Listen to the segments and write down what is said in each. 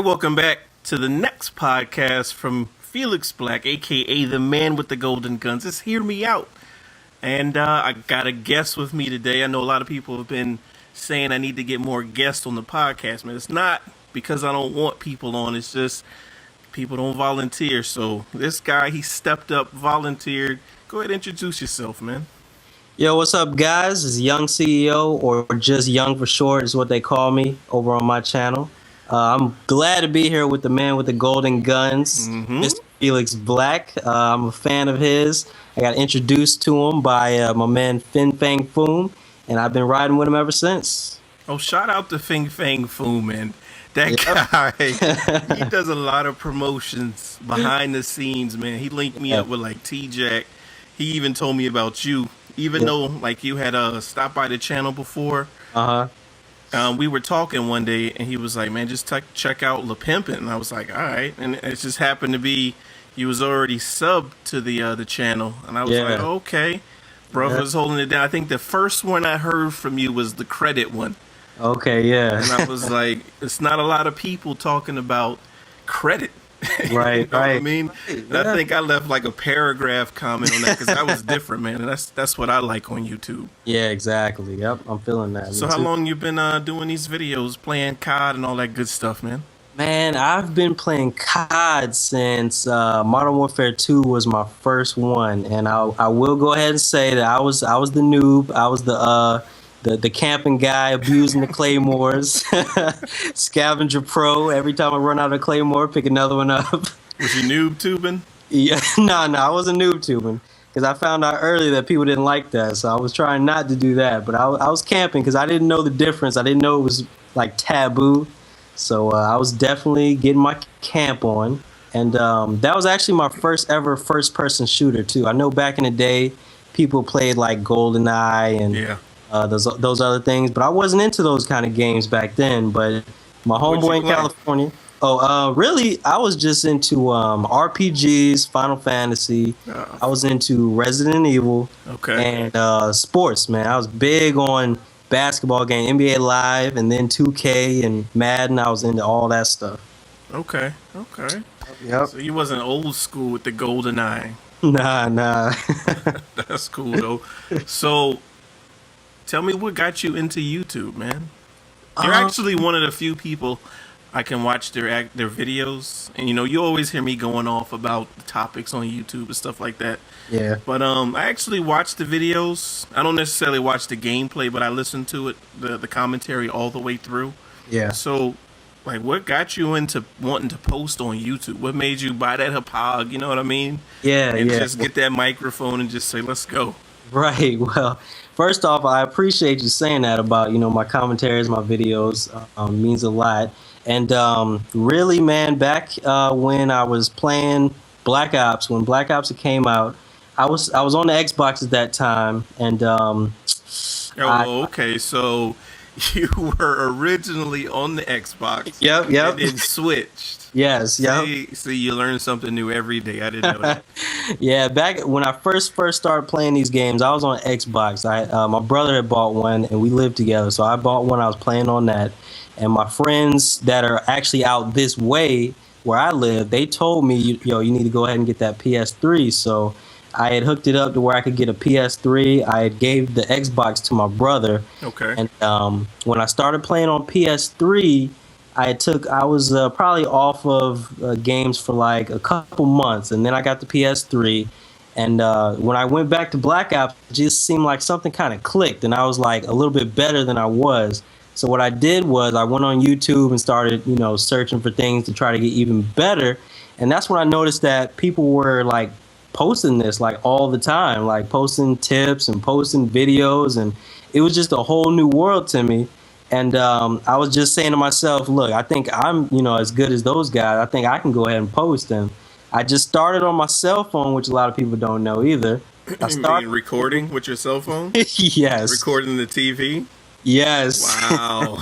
welcome back to the next podcast from Felix Black, aka the man with the golden guns. It's Hear Me Out. And I got a guest with me today. I know a lot of people have been saying I need to get more guests on the podcast, man. It's not because I don't want people on, it's just people don't volunteer. So this guy, he stepped up, volunteered. Go ahead and introduce yourself, man. Yo, what's up, guys? It's YungCEO, or just Young for short is what they call me over on my channel. I'm glad to be here with the man with the golden guns, Mr. Felix Black. I'm a fan of his. I got introduced to him by my man Fin Fang Foom, and I've been riding with him ever since. Oh, shout out to Fin Fang Foom, man. That guy, he does a lot of promotions behind the scenes, man. He linked me up with like T-Jack. He even told me about you, even though like you had stopped by the channel before. We were talking one day, and he was like, "Man, just check out La Pimpin'." And I was like, "All right." And it just happened to be you was already subbed to the channel, and I was like, oh, "Okay." Brother's holding it down. I think the first one I heard from you was the credit one. Okay, yeah. And I was like, "It's not a lot of people talking about credit." Right, you know what I mean? And I think I left like a paragraph comment on that because that was different, man. And that's what I like on YouTube. Yeah, exactly. Yep, I'm feeling that. So how long you been doing these videos, playing COD and all that good stuff, man? Man, I've been playing COD since Modern Warfare 2 was my first one, and I will go ahead and say that I was the noob. I was the camping guy abusing the claymores, scavenger pro. Every time I run out of claymore, pick another one up. Was you noob tubing? Yeah, no, I wasn't noob tubing because I found out early that people didn't like that. So I was trying not to do that, but I was camping because I didn't know the difference. I didn't know it was like taboo. So I was definitely getting my camp on, and that was actually my first ever first-person shooter too. I know back in the day, people played like GoldenEye and those other things, but I wasn't into those kind of games back then. But my homeboy in California, really, I was just into RPGs, Final Fantasy. I was into Resident Evil, and sports. Man, I was big on basketball game, NBA Live, and then 2K and Madden. I was into all that stuff. Okay. Yep. So you wasn't old school with the GoldenEye. Nah. That's cool though. So tell me what got you into YouTube, man. You're actually one of the few people I can watch their videos, and you always hear me going off about the topics on YouTube and stuff like that. Yeah. But I actually watch the videos. I don't necessarily watch the gameplay, but I listen to it, the commentary all the way through. Yeah. So, like, what got you into wanting to post on YouTube? What made you buy that Hapag? You know what I mean? Yeah. And just get that microphone and just say, "Let's go." Right. Well, first off, I appreciate you saying that about my commentaries, my videos. Means a lot. And really, man, back when I was playing Black Ops, when Black Ops came out, I was on the Xbox at that time, and okay, so you were originally on the Xbox. Yep. And then switched. Yes, yep. See, you learn something new every day. I didn't know that. Yeah, back when I first started playing these games, I was on Xbox. My brother had bought one, and we lived together, so I bought one. I was playing on that. And my friends that are actually out this way where I live, they told me, you need to go ahead and get that PS3. So I had hooked it up to where I could get a PS3. I had gave the Xbox to my brother. Okay. And when I started playing on PS3, I was probably off of games for like a couple months, and then I got the PS3. And when I went back to Black Ops, it just seemed like something kind of clicked, and I was like a little bit better than I was. So what I did was I went on YouTube and started, searching for things to try to get even better. And that's when I noticed that people were like posting this like all the time, like posting tips and posting videos. And it was just a whole new world to me. And I was just saying to myself, look, I think I'm, as good as those guys. I think I can go ahead and post them. I just started on my cell phone, which a lot of people don't know either. I started recording with your cell phone? Yes. Recording the TV? Yes. Wow.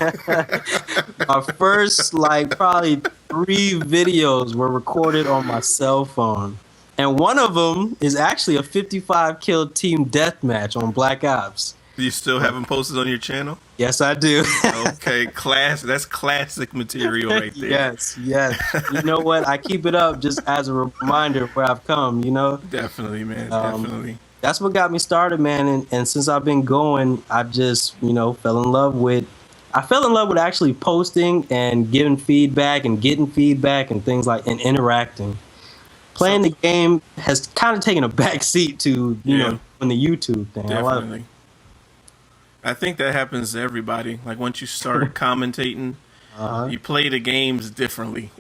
My first, probably 3 videos were recorded on my cell phone. And one of them is actually a 55 kill team deathmatch on Black Ops. You still haven't posted on your channel? Yes, I do. Okay, that's classic material right there. Yes. You know what? I keep it up just as a reminder of where I've come, you know? Definitely, man. Definitely. That's what got me started, man. And since I've been going, I've just, fell in love with actually posting and giving feedback and getting feedback and things like, and interacting. Playing the game has kind of taken a back seat to, doing the YouTube thing. Definitely. I love it. I think that happens to everybody. Like once you start commentating, you play the games differently.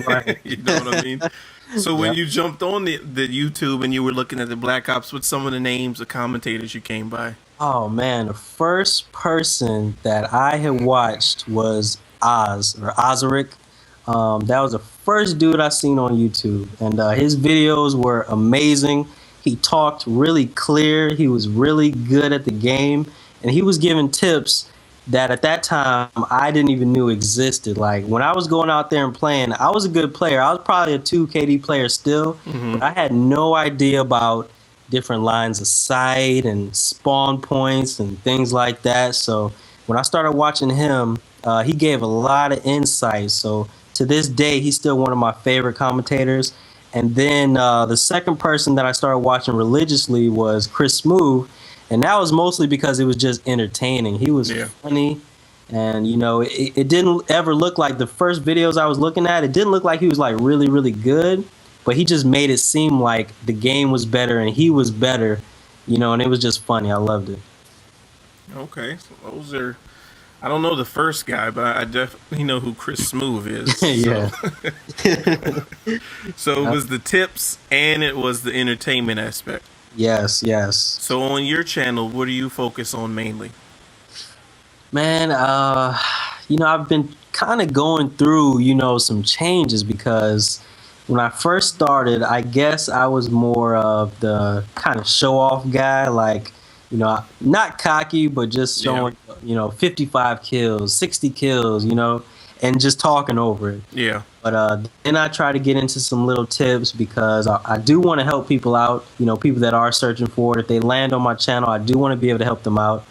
Right. You know what I mean? So when you jumped on the YouTube and you were looking at the Black Ops, what's some of the names of commentators you came by? Oh man, the first person that I had watched was Ozric. That was the first dude I seen on YouTube, and his videos were amazing. He talked really clear. He was really good at the game, and he was giving tips that at that time I didn't even knew existed. Like when I was going out there and playing, I was a good player. I was probably a 2 KD player still, but I had no idea about different lines of sight and spawn points and things like that. So when I started watching him, he gave a lot of insight. So to this day, he's still one of my favorite commentators. And then the second person that I started watching religiously was Chris Smooth. And that was mostly because it was just entertaining. He was funny. And, it didn't ever look like the first videos I was looking at. It didn't look like he was like really, really good. But he just made it seem like the game was better and he was better, and it was just funny. I loved it. Okay. So those are, I don't know the first guy, but I definitely know who Chris Smooth is. Yeah. So it was the tips and it was the entertainment aspect. Yes. So on your channel, what do you focus on mainly? Man, I've been kind of going through, some changes because when I first started, I guess I was more of the kind of show-off guy, like, not cocky, but just showing, 55 kills, 60 kills, and just talking over it. Yeah. But then I try to get into some little tips because I do want to help people out, people that are searching for it. If they land on my channel, I do want to be able to help them out.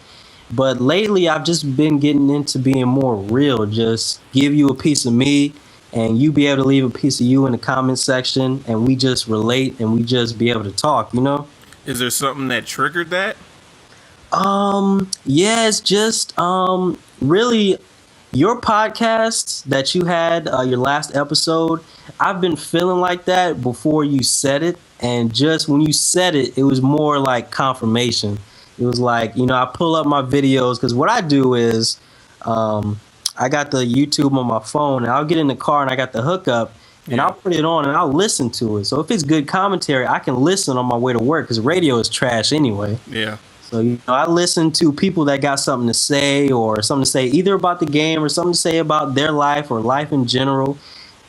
But lately, I've just been getting into being more real, just give you a piece of me, and you be able to leave a piece of you in the comment section, and we just relate, and we just be able to talk, Is there something that triggered that? Yeah, it's just, really your podcast that you had, your last episode, I've been feeling like that before you said it, and just when you said it, it was more like confirmation. It was like, I pull up my videos, because what I do is, I got the YouTube on my phone, and I'll get in the car and I got the hookup, and I'll put it on and I'll listen to it. So if it's good commentary, I can listen on my way to work because radio is trash anyway. Yeah. So, I listen to people that got something to say or something to say either about the game or something to say about their life or life in general.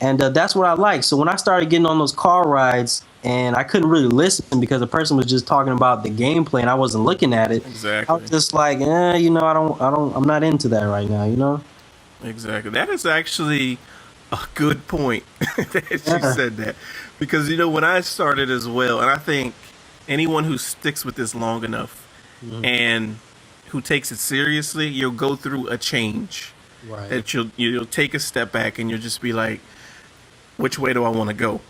And that's what I like. So when I started getting on those car rides and I couldn't really listen because the person was just talking about the gameplay and I wasn't looking at it. Exactly. I was just like, I'm not into that right now, Exactly. That is actually a good point that you said that. Because, when I started as well, and I think anyone who sticks with this long enough and who takes it seriously, you'll go through a change. Right. That you'll take a step back and you'll just be like, which way do I want to go?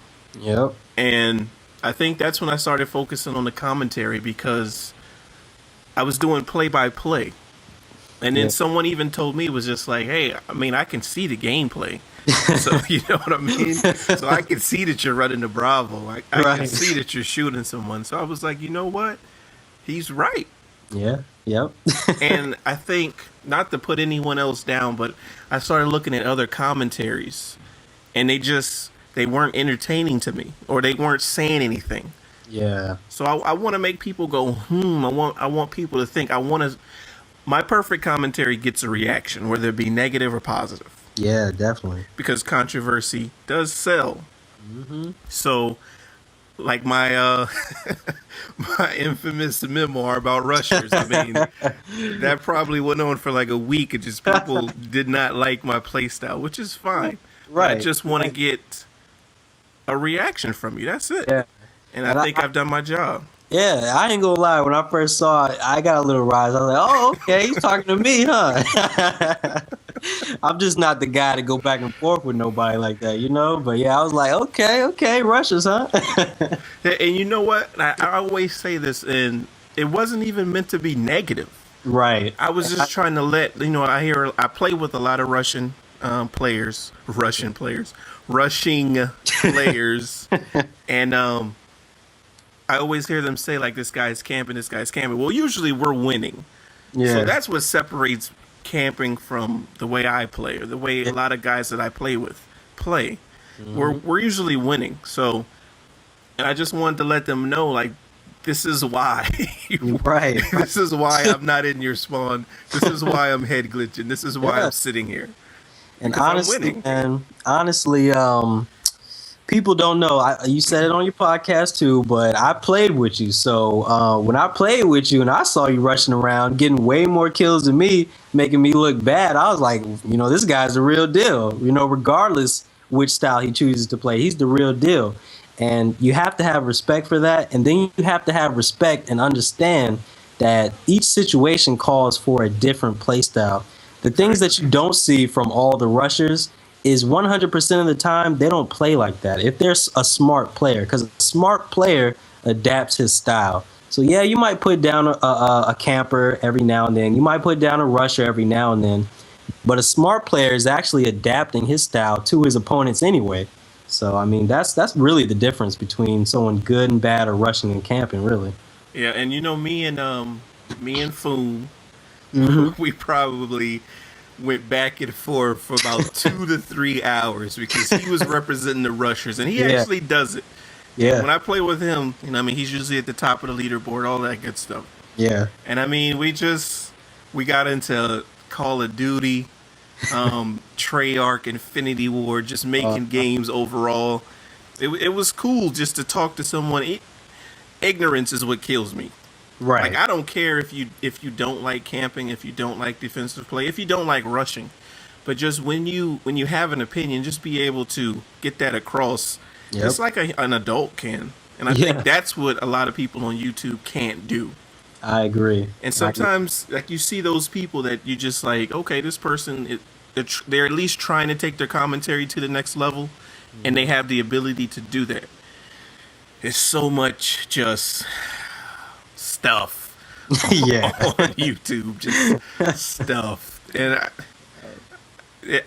Yep. And I think that's when I started focusing on the commentary because I was doing play-by-play. And then someone even told me, it was just like, hey, I can see the gameplay. So, you know what I mean? So I can see that you're running the Bravo. I can see that you're shooting someone. So I was like, you know what? He's right. Yeah. Yep. And I think, not to put anyone else down, but I started looking at other commentaries and they weren't entertaining to me or they weren't saying anything. Yeah. So I want to make people go, I want people to think. My perfect commentary gets a reaction, whether it be negative or positive. Yeah, definitely. Because controversy does sell. Mm-hmm. So, like my my infamous memoir about rushers. That probably went on for like a week. It just people did not like my play style, which is fine. Right. I just want to get a reaction from you. That's it. Yeah. And I think I've done my job. Yeah, I ain't gonna lie. When I first saw it, I got a little rise. I was like, "Oh, okay, he's talking to me, huh?" I'm just not the guy to go back and forth with nobody like that, you know. But yeah, I was like, "Okay, Russians, huh?" And you know what? I always say this, and it wasn't even meant to be negative. Right. I was just trying to let you know. I play with a lot of Russian players, rushing players, and I always hear them say like, "This guy's camping, this guy's camping." Well, usually we're winning, Yeah. so that's what separates camping from the way I play, or the way a lot of guys that I play with play. We're usually winning. So, and I just wanted to let them know, like, this is why. Right. This is why I'm not in your spawn. This is why I'm head glitching. This is why I'm sitting here. And Because I'm honestly, winning. and honestly, people don't know. You said it on your podcast too, but I played with you. So when I played with you and I saw you rushing around, getting way more kills than me, making me look bad, I was like, this guy's the real deal. Regardless which style he chooses to play, he's the real deal. And you have to have respect for that. And then you have to have respect and understand that each situation calls for a different play style. The things that you don't see from all the rushers is 100% of the time they don't play like that. If there's a smart player, because a smart player adapts his style. So yeah, you might put down a camper every now and then. You might put down a rusher every now and then. But a smart player is actually adapting his style to his opponents anyway. So I mean, that's really the difference between someone good and bad or rushing and camping, really. Yeah, and me and Foom, we probably went back and forth for about 2 to 3 hours because he was representing the rushers, and he actually does it. Yeah. When I play with him, he's usually at the top of the leaderboard, all that good stuff. Yeah. And we got into Call of Duty, Treyarch, Infinity War, just making games overall. It was cool just to talk to someone. Ignorance is what kills me. Right. Like, I don't care if you don't like camping, if you don't like defensive play, if you don't like rushing, but just when you have an opinion, just be able to get that across. Yep. Just like an adult can. And I think that's what a lot of people on YouTube can't do. I agree. And sometimes, like, you see those people that you just like, okay, this person, they're at least trying to take their commentary to the next level, and they have the ability to do that. There's so much just stuff on YouTube, just stuff. And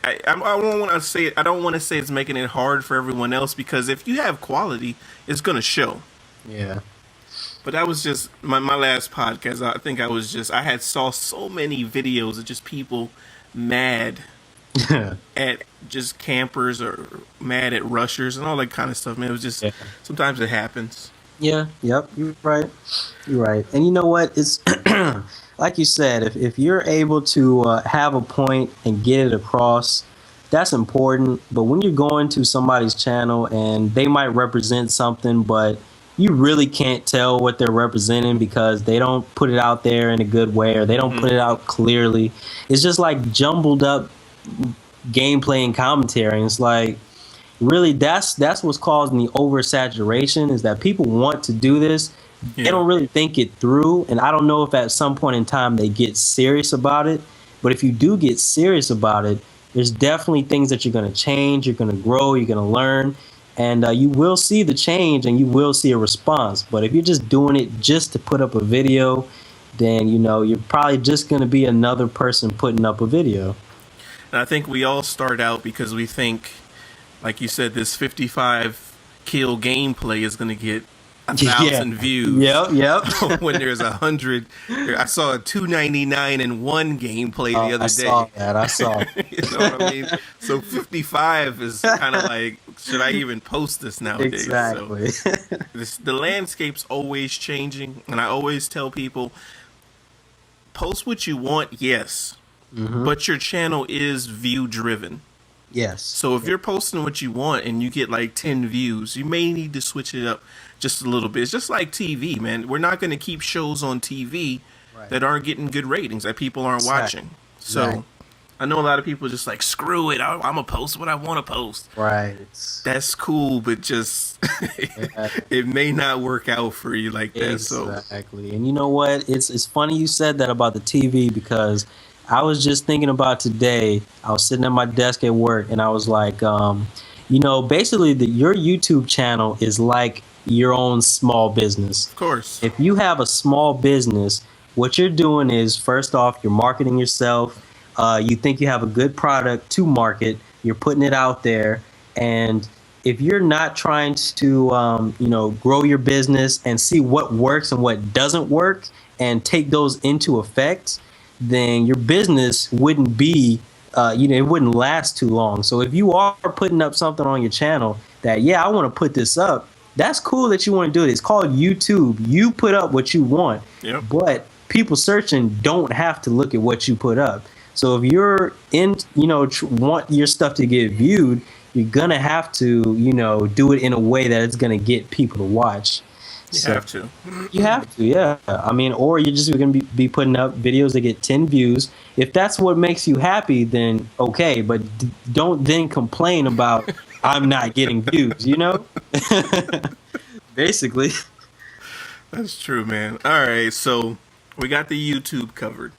I don't want to say it's making it hard for everyone else, because if you have quality, it's going to show. Yeah. But that was just my last podcast. I think I had saw so many videos of just people mad at just campers or mad at rushers and all that kind of stuff, man. It was just, sometimes it happens. Yeah, yep, you're right. You're right. And you know what? It's like you said, if you're able to have a point and get it across, that's important. But when you're going to somebody's channel and they might represent something, but you really can't tell what they're representing because they don't put it out there in a good way, or they don't put it out clearly. It's just like jumbled up gameplay and commentary. And it's like, really, that's what's causing the oversaturation, is that people want to do this. They don't really think it through. And I don't know if at some point in time they get serious about it. But if you do get serious about it, there's definitely things that you're going to change, you're going to grow, you're going to learn. And you will see the change and you will see a response. But if you're just doing it just to put up a video, then, you're probably just going to be another person putting up a video. And I think we all start out because we think, like you said, this 55 kill gameplay is going to get 1,000 views. Yep. When there's 100, I saw a 299 and 1 gameplay the other day. I saw that. You know what I mean? So 55 is kind of like, should I even post this nowadays? Exactly. So the landscape's always changing, and I always tell people, post what you want, yes, but your channel is view driven. Yes. So if you're posting what you want and you get like 10 views, you may need to switch it up just a little bit. It's just like TV, man. We're not going to keep shows on TV that aren't getting good ratings, that people aren't watching. So I know a lot of people just like, screw it, I'm gonna post what I want to post. Right. That's cool, but just it may not work out for you like that. Exactly. So. And you know what? It's funny you said that about the TV, because I was just thinking about today. I was sitting at my desk at work, and I was like, basically your YouTube channel is like your own small business. Of course. If you have a small business, what you're doing is, first off, you're marketing yourself. You think you have a good product to market. You're putting it out there. And if you're not trying to, grow your business and see what works and what doesn't work and take those into effect, then your business wouldn't be, it wouldn't last too long. So if you are putting up something on your channel that, I want to put this up, that's cool that you want to do it. It's called YouTube. You put up what you want. Yep. But people searching don't have to look at what you put up. So if you're want your stuff to get viewed, you're gonna have to, do it in a way that it's gonna get people to watch. You have to. You have to, yeah. I mean, or you're just gonna be putting up videos that get 10 views. If that's what makes you happy, then okay. But don't then complain about I'm not getting views. Basically. That's true, man. All right, so we got the YouTube covered.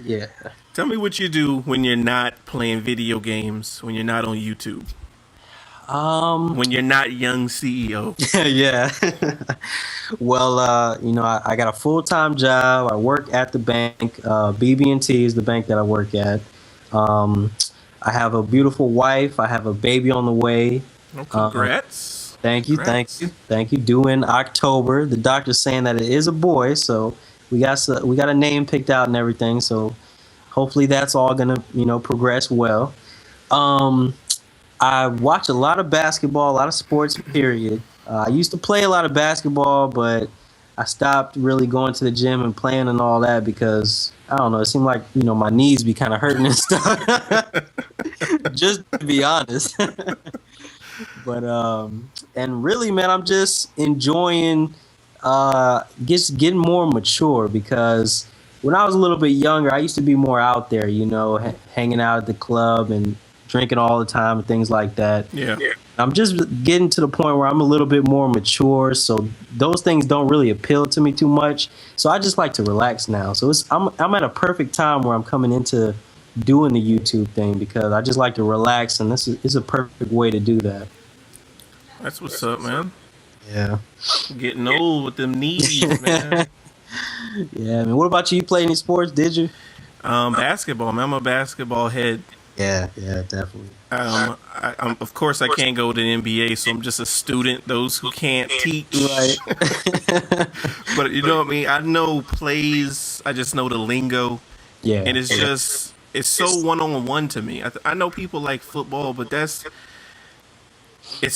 Yeah. Tell me what you do when you're not playing video games, when you're not on YouTube. When you're not YungCEO. Yeah. Well, I got a full-time job. I work at the bank. BB&T is the bank that I work at. I have a beautiful wife. I have a baby on the way. Oh, congrats. Thank you. Due in October. The doctor's saying that it is a boy, so we got a name picked out and everything. So hopefully that's all gonna, progress well. I watch a lot of basketball, a lot of sports, period. I used to play a lot of basketball, but I stopped really going to the gym and playing and all that because, I don't know, it seemed like, my knees be kind of hurting and stuff. Just to be honest. But, and really, man, I'm just enjoying just getting more mature, because when I was a little bit younger, I used to be more out there, hanging out at the club and drinking all the time and things like that. Yeah. I'm just getting to the point where I'm a little bit more mature, so those things don't really appeal to me too much. So I just like to relax now. So I'm at a perfect time where I'm coming into doing the YouTube thing, because I just like to relax, and this is a perfect way to do that. That's what's up, man. Yeah. Getting old with them knees, man. Yeah, man. What about you? You play any sports? Did you? Basketball, man. I'm a basketball head. Yeah, definitely. Of course, I can't go to the NBA, so I'm just a student. Those who can't teach, right? But you know what I mean. I know plays. I just know the lingo. Yeah, and it's so one-on-one to me. I know people like football, but it's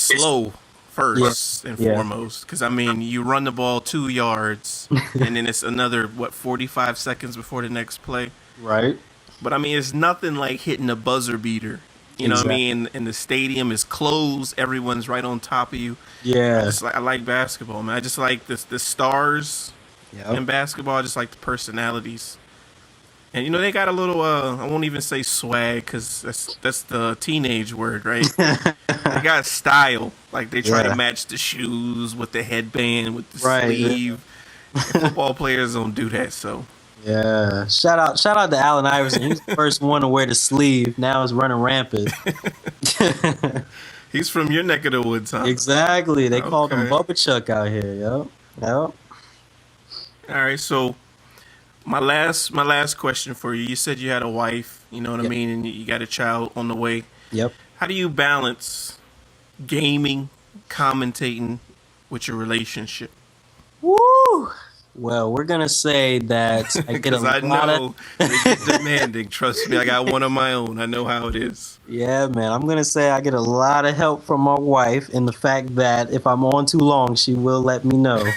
slow first and foremost. Because you run the ball 2 yards, and then it's another 45 seconds before the next play. Right. But it's nothing like hitting a buzzer beater. You know what I mean? And the stadium is closed. Everyone's right on top of you. Yeah. I like basketball, man. I just like the stars in basketball. I just like the personalities. And, they got a little, I won't even say swag, because that's the teenage word, right? They got style. Like, they try to match the shoes with the headband, with the sleeve. Football players don't do that, so. Yeah, shout out to Allen Iverson. He's the first one to wear the sleeve. Now it's running rampant. He's from your neck of the woods, huh? Exactly. They called him Bubba Chuck out here. Yep. All right. So my last question for you. You said you had a wife. You know what I mean, and you got a child on the way. Yep. How do you balance gaming, commentating with your relationship? Woo! Well, we're going to say that I get a lot of... they get demanding. Trust me, I got one of my own. I know how it is. Yeah, man. I'm going to say I get a lot of help from my wife in the fact that if I'm on too long, she will let me know.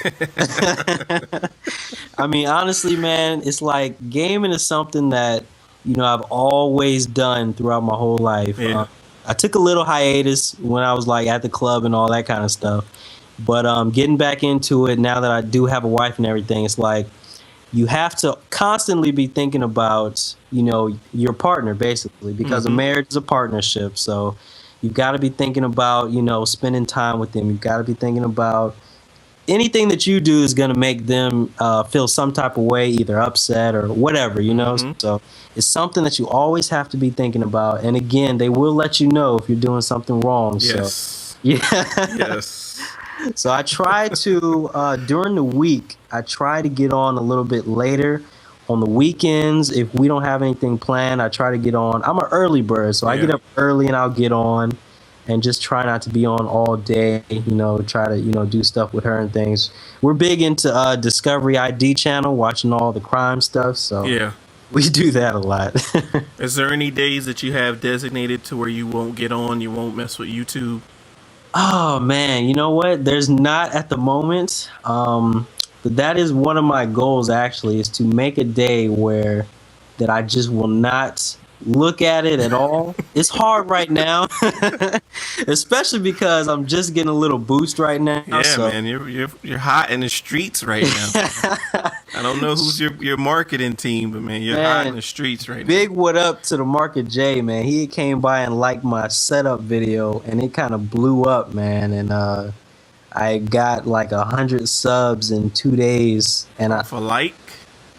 Honestly, man, it's like gaming is something that, I've always done throughout my whole life. Yeah. I took a little hiatus when I was at the club and all that kind of stuff. But getting back into it now that I do have a wife and everything, it's like you have to constantly be thinking about, your partner, basically, because a marriage is a partnership. So you've got to be thinking about, spending time with them. You've got to be thinking about anything that you do is going to make them feel some type of way, either upset or whatever, So it's something that you always have to be thinking about. And again, they will let you know if you're doing something wrong. Yes. So, yeah. Yes. So I try to, during the week, I try to get on a little bit later. On the weekends, if we don't have anything planned, I try to get on. I'm an early bird, so I get up early and I'll get on and just try not to be on all day, try to, do stuff with her and things. We're big into Discovery ID channel, watching all the crime stuff, so yeah, we do that a lot. Is there any days that you have designated to where you won't get on, you won't mess with YouTube? Oh, man, you know what? There's not at the moment. But that is one of my goals, actually, is to make a day where that I just will not look at it at all. It's hard right now, especially because I'm just getting a little boost right now. Yeah, so. Man, you're hot in the streets right now. I don't know who's your marketing team, but man, you're hot in the streets right now. Big what up to the Market J, man. He came by and liked my setup video, and it kind of blew up, man. And I got like 100 subs in 2 days, and off a like.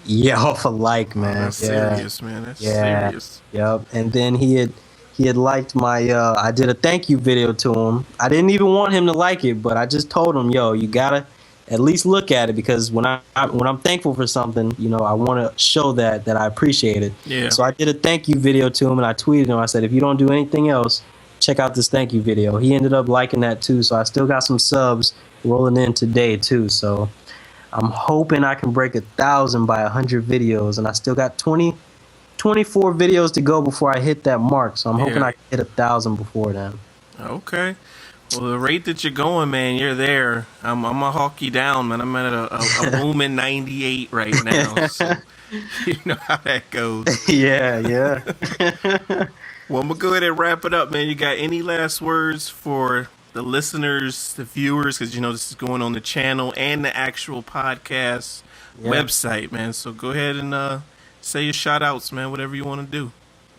Yeah, off a like, man. That's serious, man. That's serious. Yep. And then he had liked my. I did a thank you video to him. I didn't even want him to like it, but I just told him, yo, you gotta at least look at it, because when I'm thankful for something, I want to show that I appreciate it. Yeah. So I did a thank you video to him, and I tweeted him. I said, if you don't do anything else, check out this thank you video. He ended up liking that too, so I still got some subs rolling in today too. So I'm hoping I can break 1,000 by 100 videos, and I still got 24 videos to go before I hit that mark. So I'm hoping I can hit 1,000 before then. Okay. Well, the rate that you're going, man, you're there. I'm gonna hawk you down, man. I'm at a booming 98 right now. So you know how that goes. Yeah. Well, I'm going to go ahead and wrap it up, man. You got any last words for the listeners, the viewers? Because, this is going on the channel and the actual podcast website, man. So go ahead and say your shout-outs, man, whatever you want to do.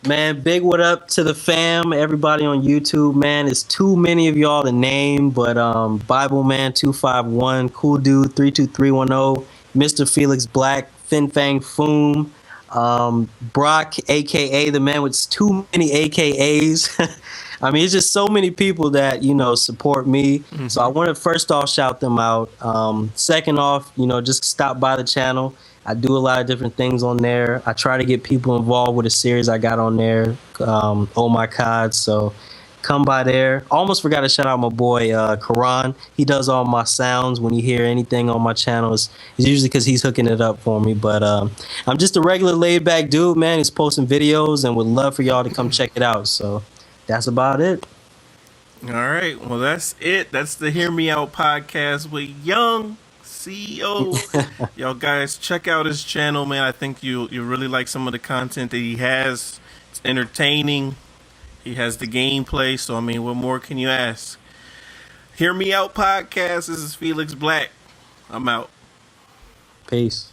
Man, big what up to the fam, everybody on YouTube, man. It's too many of y'all to name, but Bible Man 251, Cool Dude 32310, Mr. Felix Black, Fin Fang Foom, Brock, aka the man with too many AKAs. I mean, it's just so many people that support me. Mm-hmm. So I want to first off shout them out. Second off, just stop by the channel. I do a lot of different things on there. I try to get people involved with a series I got on there. Oh my God! So come by there. Almost forgot to shout out my boy Karan. He does all my sounds. When you hear anything on my channel, it's usually because he's hooking it up for me. But I'm just a regular laid back dude, man. He's posting videos and would love for y'all to come check it out. So that's about it. All right. Well, that's it. That's the Hear Me Out podcast with YungCEO. Y'all guys, check out his channel, man. I think you really like some of the content that he has. It's entertaining. He has the gameplay, so I mean, what more can you ask? Hear Me Out podcast. This is Felix Black. I'm out. Peace.